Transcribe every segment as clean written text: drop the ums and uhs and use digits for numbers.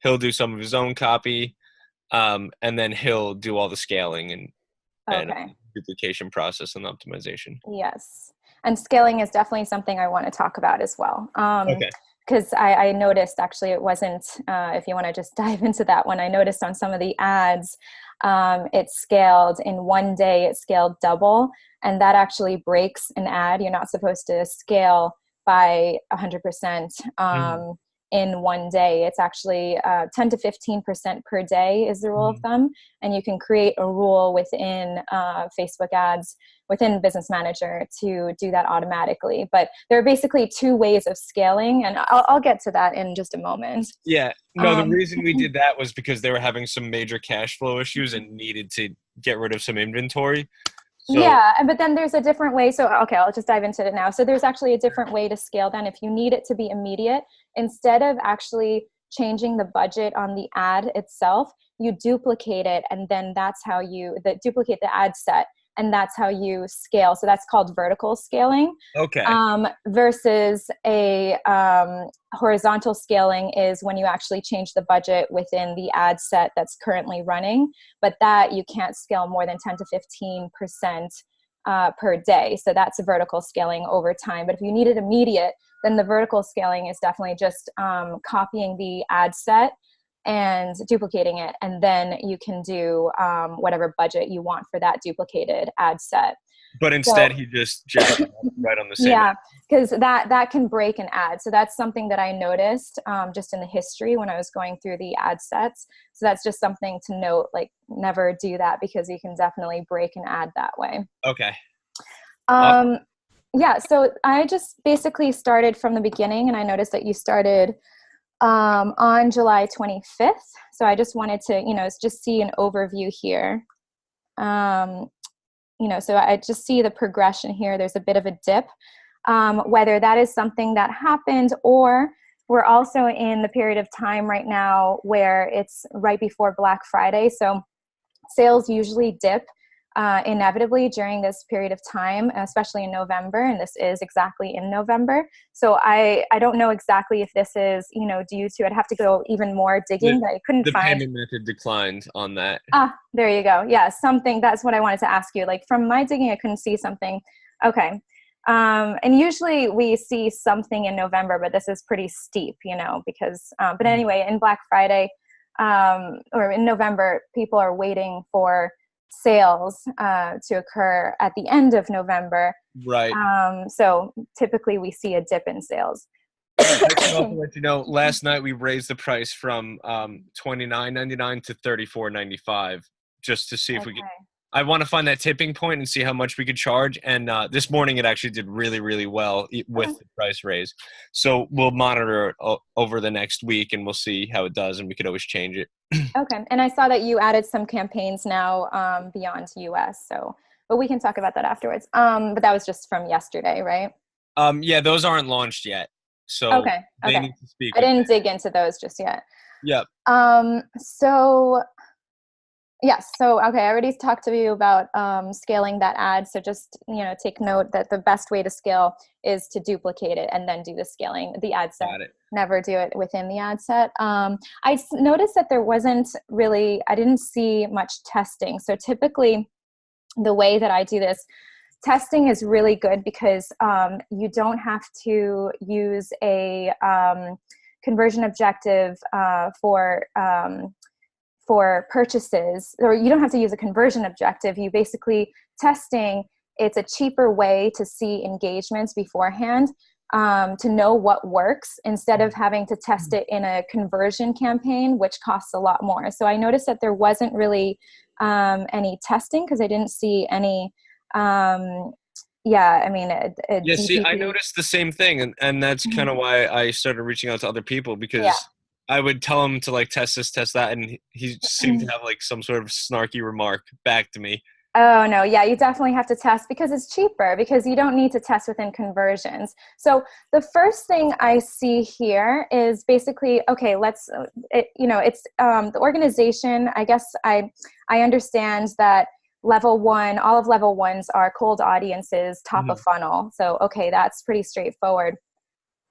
He'll do some of his own copy, and then he'll do all the scaling and Okay. duplication process and optimization. Yes. And scaling is definitely something I want to talk about as well. Okay. Because I noticed actually it wasn't, if you want to just dive into that one, I noticed on some of the ads, it scaled in one day, it scaled double. And that actually breaks an ad. You're not supposed to scale by 100% Mhm. in one day. It's actually 10 to 15% per day is the rule of Mhm. thumb. And you can create a rule within Facebook ads, within Business Manager to do that automatically. But there are basically two ways of scaling, and I'll get to that in just a moment. Yeah. No, the Um, reason we did that was because they were having some major cash flow issues and needed to get rid of some inventory. So, Yeah, but then there's a different way. So, okay, I'll just dive into it now. So there's actually a different way to scale then. If you need it to be immediate, instead of actually changing the budget on the ad itself, you duplicate it, and then that's how you duplicate the ad set, and that's how you scale. So that's called vertical scaling. okay. Versus a horizontal scaling is when you actually change the budget within the ad set that's currently running, but that you can't scale more than 10 to 15% per day. So that's a vertical scaling over time. But if you need it immediate, then the vertical scaling is definitely just copying the ad set and duplicating it. And then you can do whatever budget you want for that duplicated ad set. But So instead, he just jacked it up right on the same. yeah, because that can break an ad. So that's something that I noticed just in the history when I was going through the ad sets. So that's just something to note, like never do that because you can definitely break an ad that way. Okay. Awesome. Um, yeah, so I just basically started from the beginning, and I noticed that you started on July 25th. So I just wanted to, just see an overview here. Um, so I just see the progression here. There's a bit of a dip, whether that is something that happened or we're also in the period of time right now where it's right before Black Friday. So sales usually dip inevitably during this period of time, especially in November, and this is exactly in November. So I don't know exactly if this is, due to, I'd have to go even more The digging, but I couldn't the find. payment method declined on that. Ah, there you go. Yeah, something, that's what I wanted to ask you. Like from my digging, I couldn't see something. Okay. And usually we see something in November, but this is pretty steep, because, but anyway, in Black Friday or in November, people are waiting for sales to occur at the end of November. Right. So typically we see a dip in sales. I should also let you know, last night we raised the price from $29.99 to $34.95 just to see if we could. Okay. I want to find that tipping point and see how much we could charge. And this morning it actually did really, really well with the price raise. So we'll monitor it over the next week and we'll see how it does, and we could always change it. Okay. And I saw that you added some campaigns now beyond US. So, but we can talk about that afterwards. But that was just from yesterday, right? Yeah, those aren't launched yet, so Okay. they Okay. need to speak I with. didn't dig into those just yet. Yep. So yes. So, okay. I already talked to you about scaling that ad. So just, take note that the best way to scale is to duplicate it and then do the scaling, the ad set. Got it. Never do it within the ad set. Noticed that there wasn't really, I didn't see much testing. So typically the way that I do this, testing is really good because you don't have to use a conversion objective for purchases, or you don't have to use a conversion objective. You basically testing, it's a cheaper way to see engagements beforehand, to know what works instead of having to test it in a conversion campaign, which costs a lot more. So I noticed that there wasn't really any testing because I didn't see any. Yeah, I mean, Yeah, see, I DPP. noticed the same thing, and that's kind of why I started reaching out to other people, Yeah. because I would tell him to like test this, test that, and he seemed to have like some sort of snarky remark back to me. Oh, no. Yeah, you definitely have to test because it's cheaper, because you don't need to test within conversions. So the first thing I see here is basically, okay, it's the organization. I guess I understand that level one, all of level ones are cold audiences, top of Mhm. funnel. So, okay, that's pretty straightforward.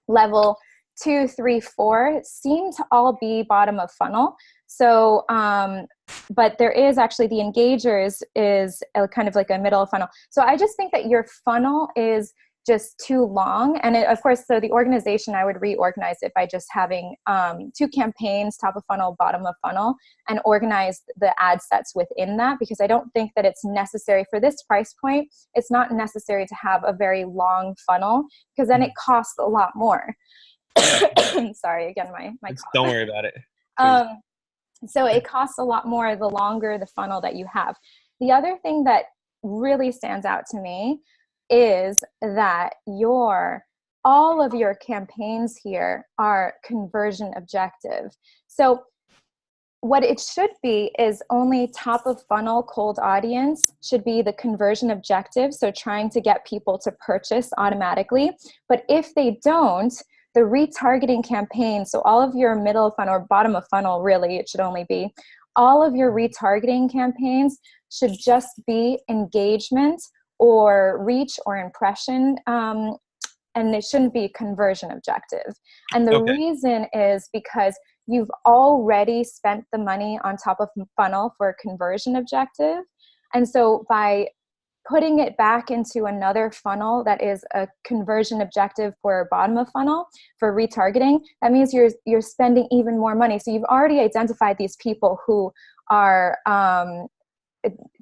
Level 2, 3, 4 seem to all be bottom of funnel. So, but there is actually the engagers is a kind of like a middle of funnel. So I just think that your funnel is just too long. And of course, so the organization, I would reorganize it by just having 2 campaigns, top of funnel, bottom of funnel, and organize the ad sets within that, because I don't think that it's necessary for this price point. It's not necessary to have a very long funnel, because then it costs a lot more. Sorry, again, my cough. Don't worry about it. So it costs a lot more the longer the funnel that you have. The other thing that really stands out to me is that all of your campaigns here are conversion objective. So what it should be is only top of funnel cold audience should be the conversion objective. So trying to get people to purchase automatically. But if they don't, the retargeting campaign, so all of your middle of funnel or bottom of funnel, really, it should only be, all of your retargeting campaigns should just be engagement or reach or impression, and it shouldn't be conversion objective. And the reason is because you've already spent the money on top of funnel for a conversion objective. And so by putting it back into another funnel that is a conversion objective for bottom of funnel for retargeting, that means you're spending even more money. So you've already identified these people who are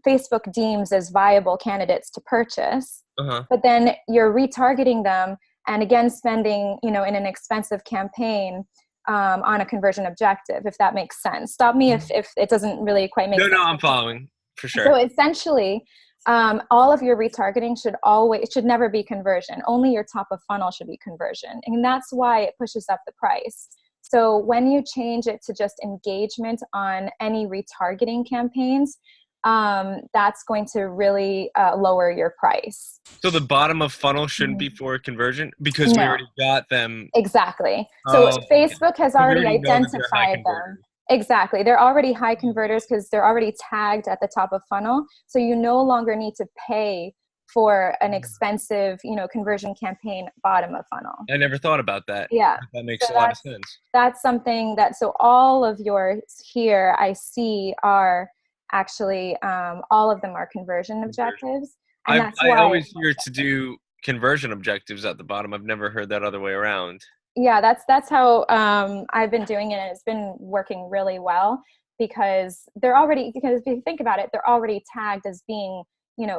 Facebook deems as viable candidates to purchase, but then you're retargeting them and again spending, in an expensive campaign on a conversion objective, if that makes sense. Stop me if it doesn't really quite make sense. No, I'm following for sure. So essentially, all of your retargeting should never be conversion. Only your top of funnel should be conversion. And that's why it pushes up the price. So when you change it to just engagement on any retargeting campaigns, that's going to really lower your price. So the bottom of funnel shouldn't be for conversion because we already got them. Exactly. So Facebook has already identified them. Exactly. They're already high converters because they're already tagged at the top of funnel. So you no longer need to pay for an expensive, conversion campaign bottom of funnel. I never thought about that. Yeah. That makes a lot of sense. That's something so all of yours here I see are actually, all of them are conversion objectives. And that's why I always hear to do conversion objectives at the bottom. I've never heard that other way around. Yeah, that's how I've been doing it, and it's been working really well because if you think about it, they're already tagged as being,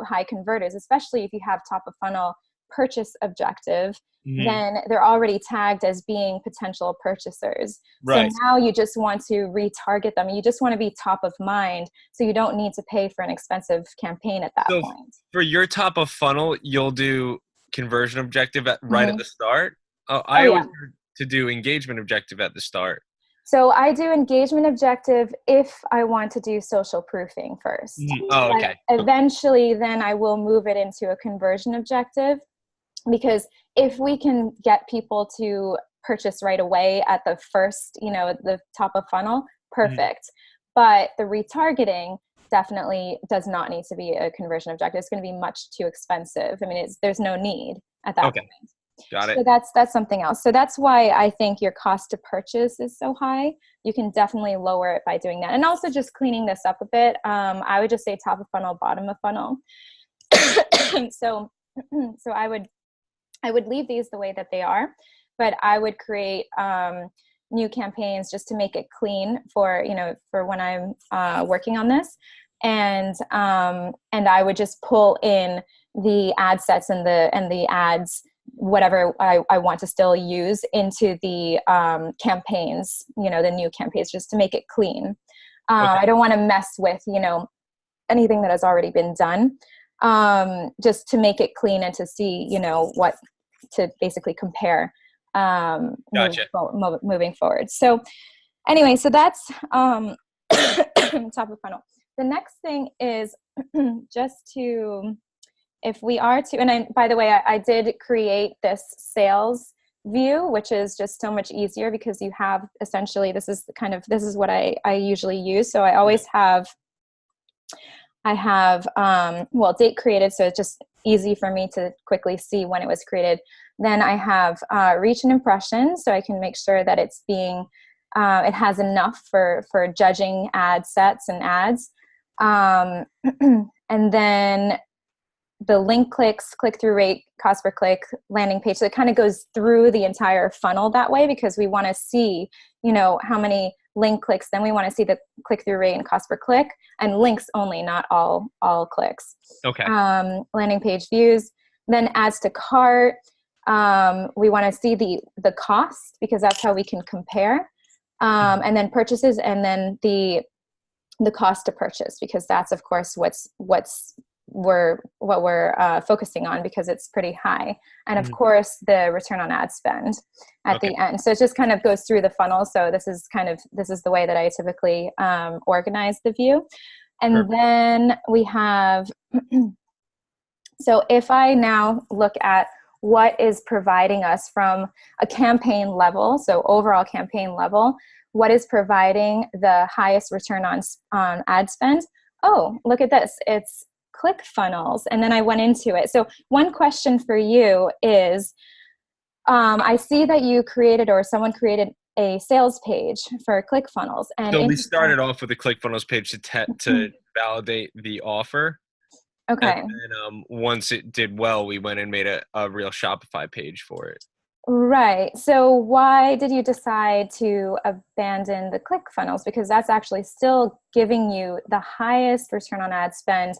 high converters, especially if you have top of funnel purchase objective, then they're already tagged as being potential purchasers. Right. So now you just want to retarget them. You just want to be top of mind, so you don't need to pay for an expensive campaign at that point. For your top of funnel, you'll do conversion objective right at the start. I always heard to do engagement objective at the start. So I do engagement objective if I want to do social proofing first. Oh, okay. Eventually, then I will move it into a conversion objective, because if we can get people to purchase right away at the first, the top of funnel, perfect. But the retargeting definitely does not need to be a conversion objective. It's going to be much too expensive. I mean, there's no need at that point. Got it. So that's something else. So that's why I think your cost to purchase is so high. You can definitely lower it by doing that. And also just cleaning this up a bit. I would just say top of funnel, bottom of funnel. So I would leave these the way that they are, but I would create new campaigns just to make it clean for when I'm working on this. And I would just pull in the ad sets and the ads, whatever I want to still use, into the campaigns, the new campaigns, just to make it clean. I don't want to mess with, anything that has already been done, just to make it clean and to see, what to basically compare moving forward. So anyway, so that's top of funnel. The next thing is just to, if we are to, and by the way, I did create this sales view, which is just so much easier because you have essentially, this is what I usually use. So I always have, date created. So it's just easy for me to quickly see when it was created. Then I have reach and impressions, so I can make sure that it's being, it has enough for judging ad sets and ads. And then the link clicks, click-through rate, cost per click, landing page. So it kind of goes through the entire funnel that way, because we want to see, how many link clicks. Then we want to see the click-through rate and cost per click, and links only, not all clicks. Okay. Landing page views, then adds to cart. We want to see the cost, because that's how we can compare. And then purchases, and then the cost to purchase, because that's of course what we're focusing on, because it's pretty high. And of course the return on ad spend at the end. So it just kind of goes through the funnel. So this is the way that I typically organize the view. And then we have, so if I now look at what is providing us from a campaign level, so overall campaign level, what is providing the highest return on ad spend? Oh, look at this. It's ClickFunnels. And then I went into it. So one question for you is, I see that you created, or someone created, a sales page for ClickFunnels. And so we started off with a ClickFunnels page to validate the offer. Okay. And then once it did well, we went and made a real Shopify page for it. Right. So why did you decide to abandon the ClickFunnels? Because that's actually still giving you the highest return on ad spend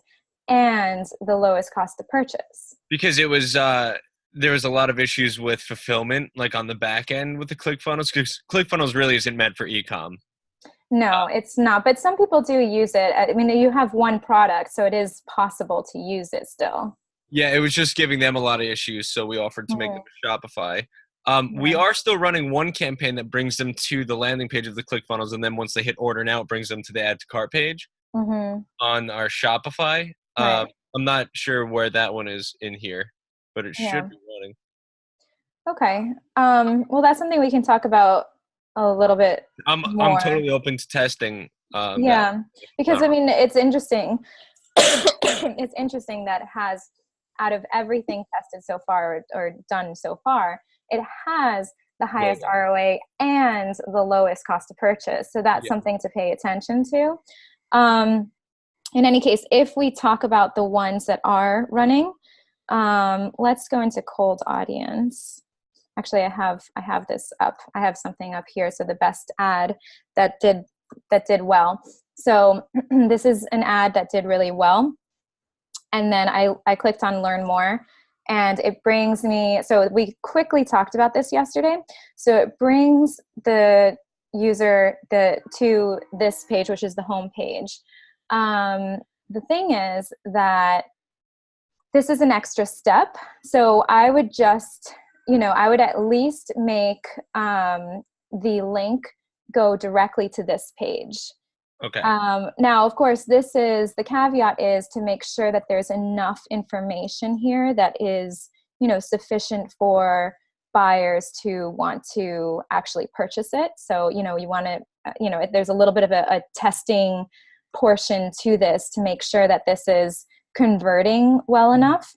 and the lowest cost to purchase. Because it was there was a lot of issues with fulfillment, like on the back end with the ClickFunnels, because ClickFunnels really isn't meant for e-com. No, it's not. But some people do use it. I mean, you have one product, so it is possible to use it still. Yeah, it was just giving them a lot of issues, so we offered to make them a Shopify. We are still running one campaign that brings them to the landing page of the ClickFunnels, and then once they hit order now, it brings them to the add to cart page on our Shopify. Right. I'm not sure where that one is in here, but it should be running. Okay. Well, that's something we can talk about a little bit more. I'm totally open to testing. Because I mean, it's interesting. It's interesting that it has, out of everything tested so far or done so far, it has the highest ROA and the lowest cost to purchase. So that's something to pay attention to. In any case, if we talk about the ones that are running, let's go into cold audience. Actually, I have this up. I have something up here. So the best ad that did well. So this is an ad that did really well. And then I clicked on learn more, and it brings me, so we quickly talked about this yesterday. So it brings the user to this page, which is the home page. The thing is that this is an extra step. So I would just, I would at least make the link go directly to this page. Okay. Now, of course, the caveat is to make sure that there's enough information here that is, sufficient for buyers to want to actually purchase it. So, you want to, there's a little bit of a testing portion to this to make sure that this is converting well enough.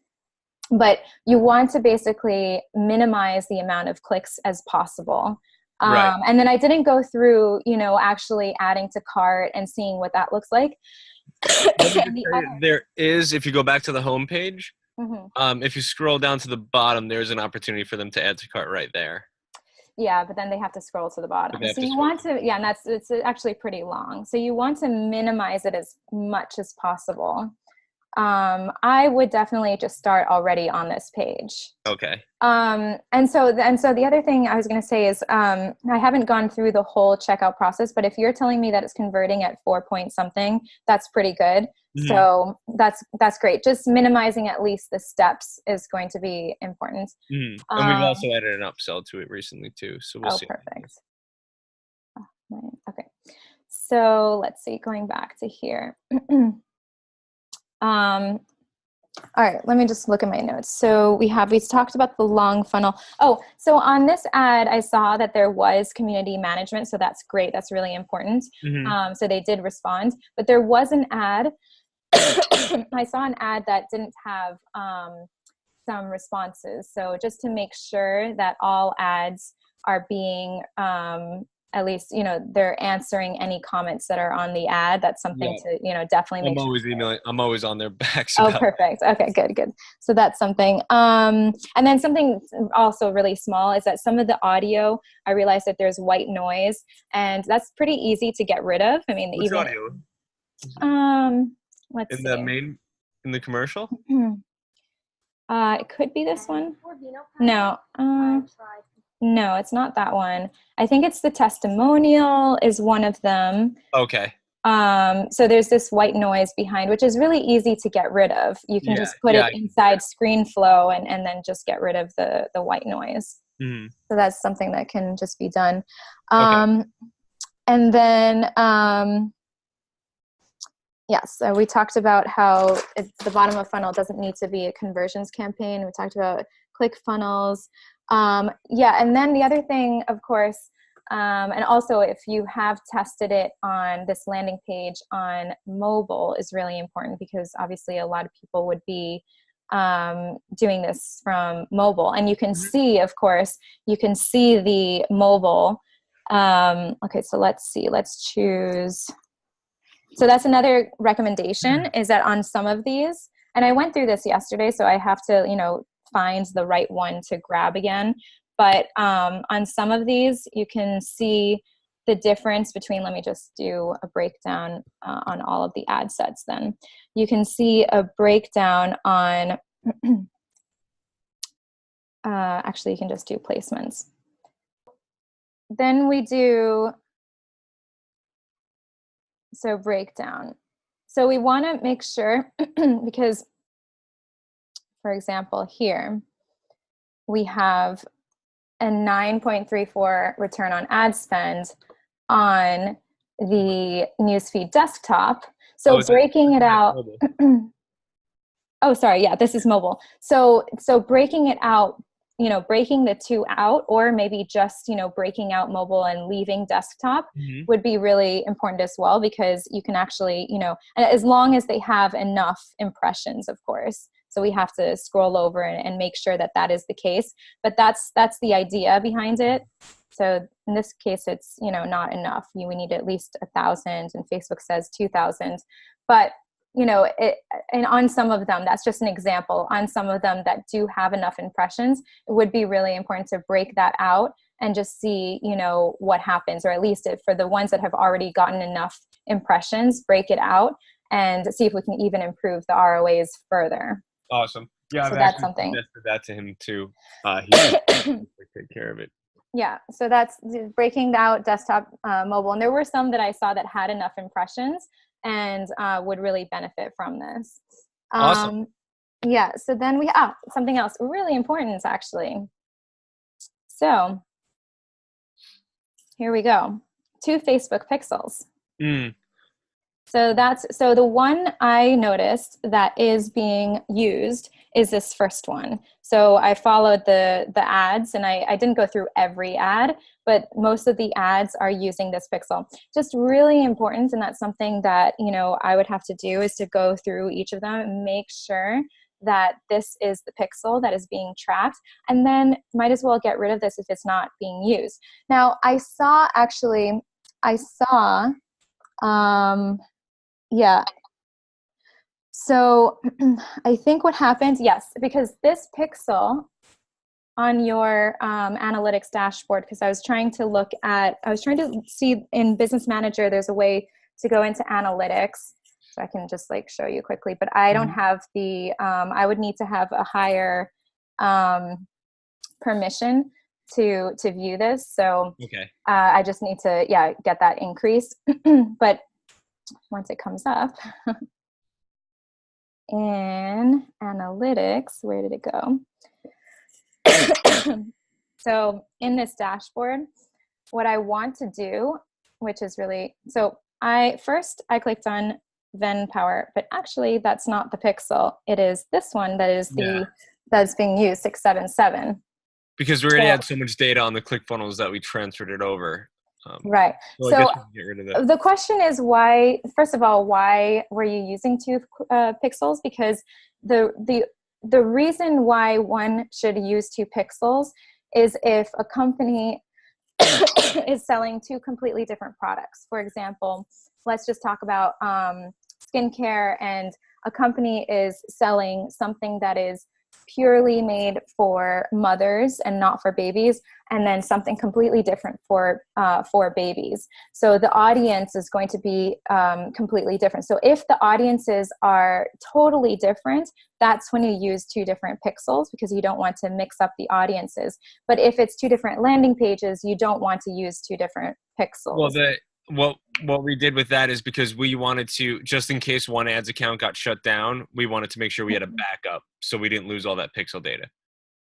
But you want to basically minimize the amount of clicks as possible. Right. And then I didn't go through, actually adding to cart and seeing what that looks like. There is, if you go back to the home page, if you scroll down to the bottom, there's an opportunity for them to add to cart right there. Yeah, but then they have to scroll to the bottom. So you want to, and it's actually pretty long. So you want to minimize it as much as possible. I would definitely just start already on this page. Okay. And so the other thing I was going to say is, I haven't gone through the whole checkout process, but if you're telling me that it's converting at 4 point something, that's pretty good. So that's great. Just minimizing at least the steps is going to be important. And we've also added an upsell to it recently too. So we'll see. Perfect. Okay. So let's see, going back to here. All right, let me just look at my notes. So we talked about the long funnel. Oh, so on this ad, I saw that there was community management. So that's great. That's really important. So they did respond, but there was an ad. I saw an ad that didn't have some responses. So just to make sure that all ads are being, at least, they're answering any comments that are on the ad. That's something to, definitely make I'm sure. always emailing. I'm always on their backs. Oh, perfect. Okay, good. So that's something. And then something also really small is that some of the audio, I realized that there's white noise, and that's pretty easy to get rid of. I mean, Which even audio? let's In see. the in the commercial? It could be this one. No. No, it's not that one. I think it's the testimonial is one of them. Okay. So there's this white noise behind, which is really easy to get rid of. You can just put it inside ScreenFlow and then just get rid of the white noise. Mm-hmm. So that's something that can just be done. Okay. And then, so we talked about how the bottom of funnel doesn't need to be a conversions campaign. We talked about ClickFunnels. And then the other thing, of course, and also if you have tested it on this landing page on mobile is really important, because obviously a lot of people would be doing this from mobile. And you can see, of course, the mobile. Okay, so let's see. Let's choose. So that's another recommendation, is that on some of these, and I went through this yesterday, so I have to, find the right one to grab again. But on some of these, you can see the difference between, let me just do a breakdown on all of the ad sets then. You can see a breakdown on, actually you can just do placements. Then we do, so breakdown. So we want to make sure, because for example, here we have a 9.34 return on ad spend on the newsfeed desktop. So breaking it out. Oh, sorry. Yeah, this is mobile. So breaking it out, breaking the two out, or maybe just, breaking out mobile and leaving desktop would be really important as well, because you can actually, as long as they have enough impressions, of course. So we have to scroll over and make sure that that is the case. But that's the idea behind it. So in this case, it's, not enough. We need at least 1,000, and Facebook says 2,000. But and on some of them, that's just an example. On some of them that do have enough impressions, it would be really important to break that out and just see, what happens, or at least for the ones that have already gotten enough impressions, break it out and see if we can even improve the ROAs further. Awesome. Yeah, so that's something. Suggested that to him too. He take care of it. Yeah, so that's breaking out desktop, mobile, and there were some that I saw that had enough impressions and would really benefit from this. Awesome. Yeah, so then something else really important, actually. So here we go. 2 Facebook pixels. So the one I noticed that is being used is this first one. So I followed the ads, and I didn't go through every ad, but most of the ads are using this pixel. Just really important, and that's something that, I would have to do, is to go through each of them and make sure that this is the pixel that is being tracked, and then might as well get rid of this if it's not being used. Now, I saw, yeah. So I think what happens, yes, because this pixel on your analytics dashboard, because I was trying to see in Business Manager, there's a way to go into analytics. So I can just show you quickly, but I don't have I would need to have a higher permission to view this. So I just need to, get that increase. But once it comes up in analytics, where did it go? So in this dashboard, what I want to do, which is really, so I clicked on Venn Power, but actually that's not the pixel. It is this one that is that's being used, 677. Because we already had so much data on the ClickFunnels that we transferred it over. Right. So So I guess we can get rid of that. The question is why, first of all, why were you using 2 pixels? Because the the reason why one should use 2 pixels is if a company is selling 2 completely different products. For example, let's just talk about skincare, and a company is selling something that is purely made for mothers and not for babies, and then something completely different for babies. So the audience is going to be completely different. So if the audiences are totally different, that's when you use 2 different pixels, because you don't want to mix up the audiences. But if it's 2 different landing pages, you don't want to use 2 different pixels. Well, what we did with that is because we wanted to, just in case one ads account got shut down, we wanted to make sure we had a backup so we didn't lose all that pixel data.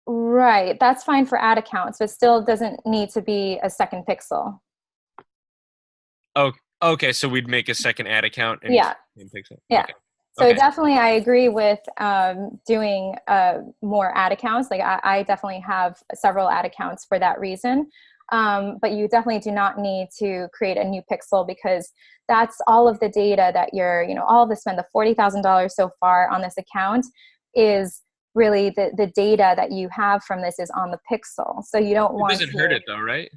Right. That's fine for ad accounts, but still doesn't need to be a second pixel. Oh, okay. So we'd make a second ad account and yeah. pixel. Yeah. Okay. So definitely I agree with doing more ad accounts. Like I definitely have several ad accounts for that reason. But you definitely do not need to create a new pixel, because that's all of the data that you're, all of the spend, the $40,000 so far on this account is really the data that you have from this is on the pixel. So you don't want to. It doesn't hurt it though, right?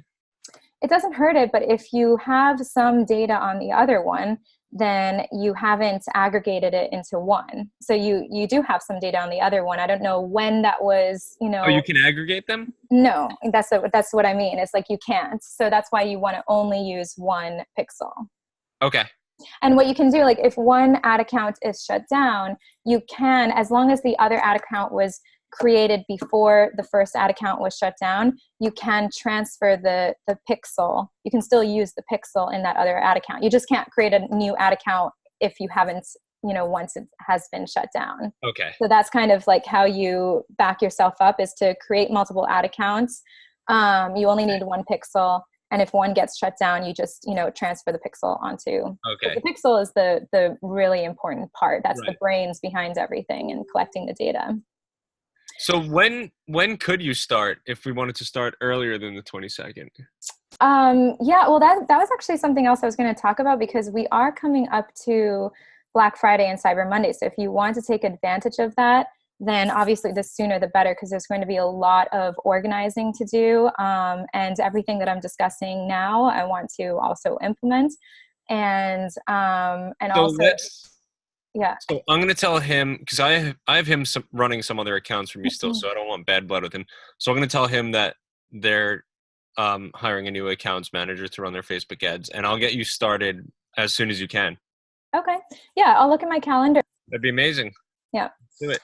It doesn't hurt it, but if you have some data on the other one, then you haven't aggregated it into one. So you do have some data on the other one. I don't know when that was, Oh, you can aggregate them? No, that's what I mean. It's like you can't. So that's why you want to only use 1 pixel. Okay. And what you can do, like if one ad account is shut down, you can, as long as the other ad account was created before the first ad account was shut down, you can transfer the pixel. You can still use the pixel in that other ad account. You just can't create a new ad account if you haven't, once it has been shut down. Okay. So that's kind of like how you back yourself up, is to create multiple ad accounts. You only need 1 pixel. And if one gets shut down, you just, transfer the pixel onto. Okay. The pixel is the really important part. That's Right. the brains behind everything and collecting the data. So when could you start if we wanted to start earlier than the 22nd? Yeah, well, that was actually something else I was going to talk about, because we are coming up to Black Friday and Cyber Monday. So if you want to take advantage of that, then obviously the sooner the better, because there's going to be a lot of organizing to do. And everything that I'm discussing now, I want to also implement. And also, yeah. So I'm going to tell him, because I have him running some other accounts for me still, so I don't want bad blood with him. So I'm going to tell him that they're hiring a new accounts manager to run their Facebook ads, and I'll get you started as soon as you can. Okay. Yeah, I'll look at my calendar. That'd be amazing. Yeah. Do it.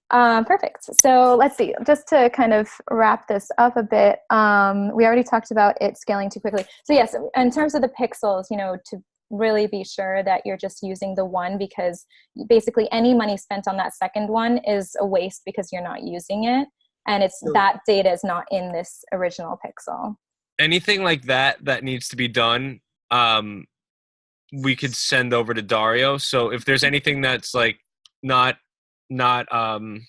Perfect. So let's see, just to kind of wrap this up a bit, we already talked about it scaling too quickly. So yes, in terms of the pixels, to really be sure that you're just using the 1, because basically any money spent on that second one is a waste because you're not using it. And that data is not in this original pixel. Anything like that needs to be done, we could send over to Dario. So if there's anything that's like not if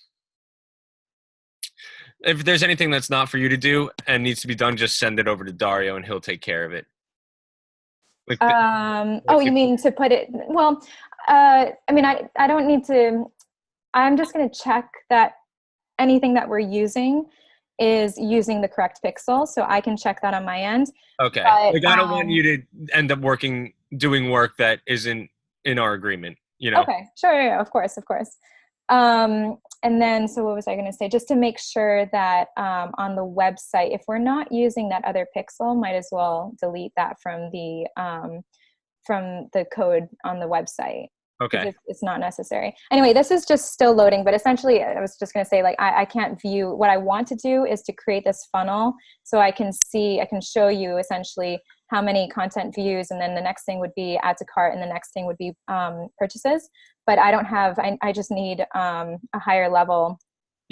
there's anything that's not for you to do and needs to be done, just send it over to Dario and he'll take care of it. Like you mean to put it, well, I mean, I don't need to, I'm just going to check that anything that we're using is using the correct pixel. So I can check that on my end. Okay. But, like, I don't want you to end up doing work that isn't in our agreement, Okay. Sure. Yeah, of course. And then, so what was I going to say? Just to make sure that on the website, if we're not using that other pixel, might as well delete that from the code on the website. Okay. It's not necessary. Anyway, this is just still loading, but essentially I was just going to say, like, I can't view. What I want to do is to create this funnel so I can show you essentially how many content views, and then the next thing would be add to cart, and the next thing would be purchases. But I don't have, I just need a higher level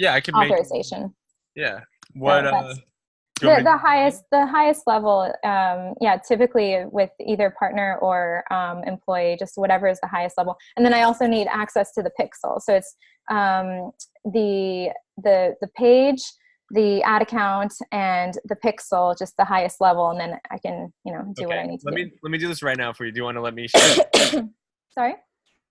authorization. What, the highest level, typically with either partner or employee, just whatever is the highest level. And then I also need access to the pixel. So it's the page, the ad account, and the pixel, just the highest level, and then I can do what I need to do. Let me do this right now for you. Do you want to let me share? Sorry?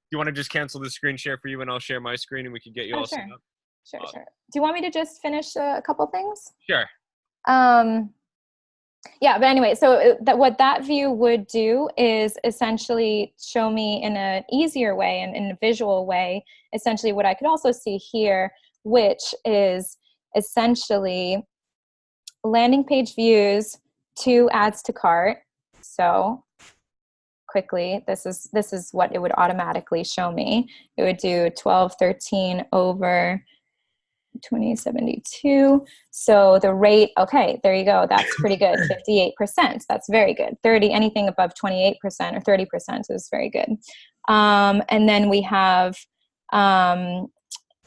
Do you want to just cancel the screen share for you, and I'll share my screen, and we can get you all set up? Sure, sure. Do you want me to just finish a couple things? Sure. Yeah, but anyway, so what that view would do is essentially show me in an easier way and in a visual way, essentially what I could also see here, which is essentially landing page views to adds to cart. So quickly, this is what it would automatically show me. It would do 1213 over 2072. So the rate, okay, there you go. That's pretty good. 58%. That's very good. 30, anything above 28% or 30% is very good. And then we have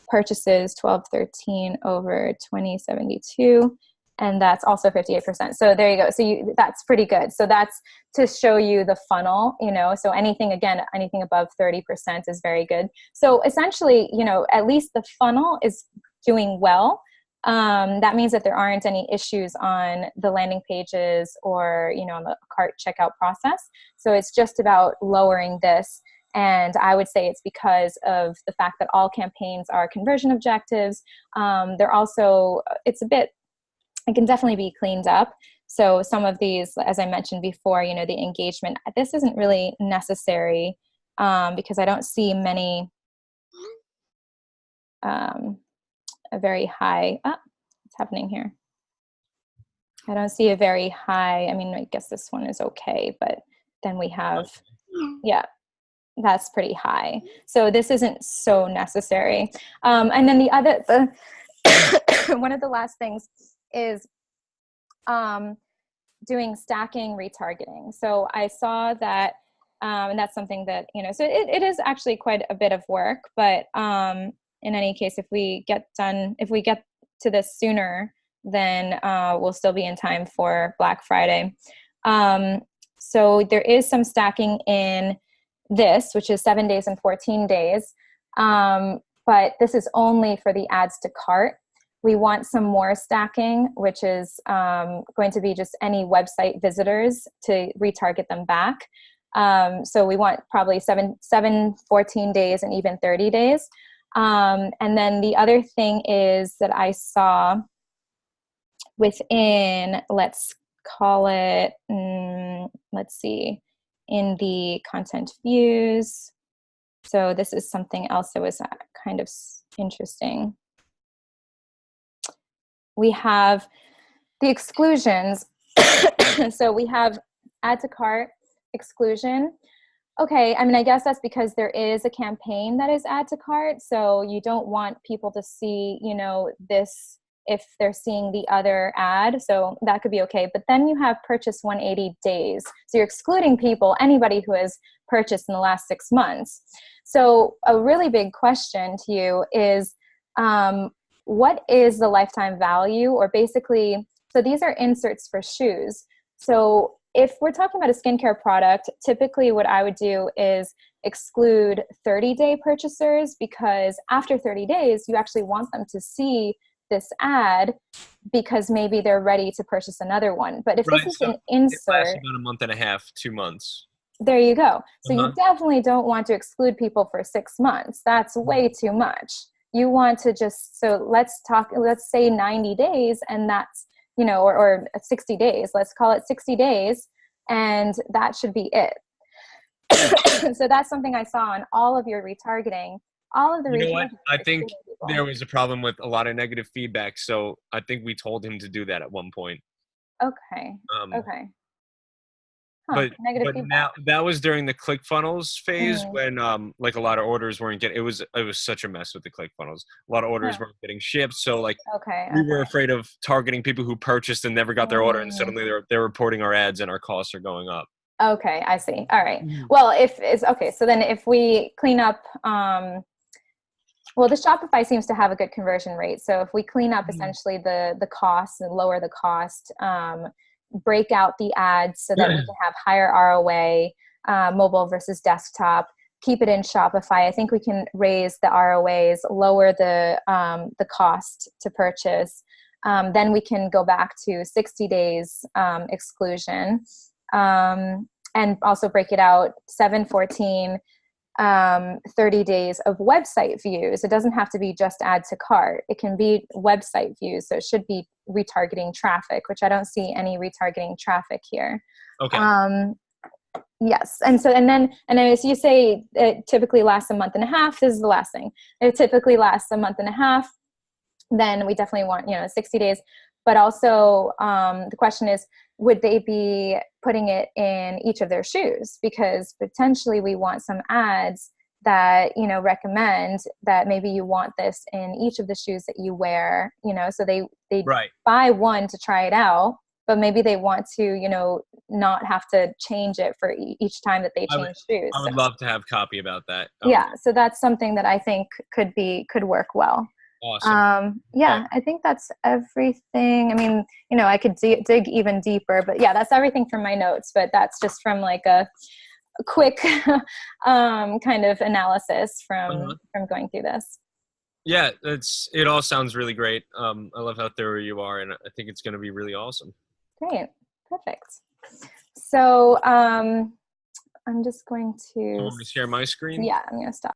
purchases 1213 over 2072. And that's also 58%. So there you go. So that's pretty good. So that's to show you the funnel, so anything above 30% is very good. So essentially, at least the funnel is doing well. That means that there aren't any issues on the landing pages or, on the cart checkout process. So it's just about lowering this. And I would say it's because of the fact that all campaigns are conversion objectives. They're also, it can definitely be cleaned up. So some of these, as I mentioned before, the engagement, this isn't really necessary because I don't see many, a very high, what's happening here? I don't see a very high, I guess this one is okay, but then we have, yeah, that's pretty high. So this isn't so necessary. And then one of the last things is doing stacking retargeting. So I saw that, and that's something that, so it is actually quite a bit of work, but in any case, if we get to this sooner, then we'll still be in time for Black Friday. So there is some stacking in this, which is 7 days and 14 days. But this is only for the adds to cart. We want some more stacking, which is going to be just any website visitors to retarget them back. So we want probably 7, 14 days, and even 30 days. And then the other thing is that I saw within, let's call it, let's see, in the content views. So this is something else that was kind of interesting. We have the exclusions. So we have add to cart exclusion. Okay, I guess that's because there is a campaign that is add to cart. So you don't want people to see, this if they're seeing the other ad. So that could be okay. But then you have purchase 180 days. So you're excluding people, anybody who has purchased in the last 6 months. So a really big question to you is, what is the lifetime value? Or basically, so these are inserts for shoes. So if we're talking about a skincare product, typically what I would do is exclude 30-day purchasers, because after 30 days, you actually want them to see this ad because maybe they're ready to purchase another one. But if this is an insert, it lasts about a month and a half, 2 months. There you go. So you definitely don't want to exclude people for 6 months. That's way too much. You want to just, so let's say 90 days, and that's, or 60 days. Let's call it 60 days, and that should be it. So that's something I saw on all of your retargeting. All of the You know what? I think there was a problem with a lot of negative feedback, so I think we told him to do that at one point. Okay. Okay. But now that was during the ClickFunnels phase when like a lot of orders weren't getting, it was such a mess with the ClickFunnels. A lot of orders weren't getting shipped, so like we were afraid of targeting people who purchased and never got their order, and suddenly they're reporting our ads and our costs are going up. Okay, I see. All right. Well, so then if we clean up, well, the Shopify seems to have a good conversion rate. So if we clean up essentially the costs and lower the cost, break out the ads so that we can have higher ROA, mobile versus desktop, keep it in Shopify. I think we can raise the ROAs, lower the cost to purchase. Then we can go back to 60 days exclusion, and also break it out 7, 14, 30 days of website views. It doesn't have to be just add to cart. It can be website views. So it should be retargeting traffic, which I don't see any retargeting traffic here. Okay. Yes. And as you say, it typically lasts a month and a half. This is the last thing. It typically lasts a month and a half. Then we definitely want, 60 days. But also the question is, would they be putting it in each of their shoes? Because potentially we want some ads that, recommend that maybe you want this in each of the shoes that you wear, so they Right. buy one to try it out, but maybe they want to, not have to change it for each time that they change shoes. I would love to have copy about that. Yeah. So that's something that I think could work well. Awesome. Yeah, I think that's everything. I mean, I could dig even deeper, but yeah, that's everything from my notes, but that's just from like a quick kind of analysis from going through this. Yeah, it all sounds really great. I love how thorough you are, and I think it's going to be really awesome. Great. Perfect. So I'm just going to You want me to share my screen? Yeah, I'm going to stop.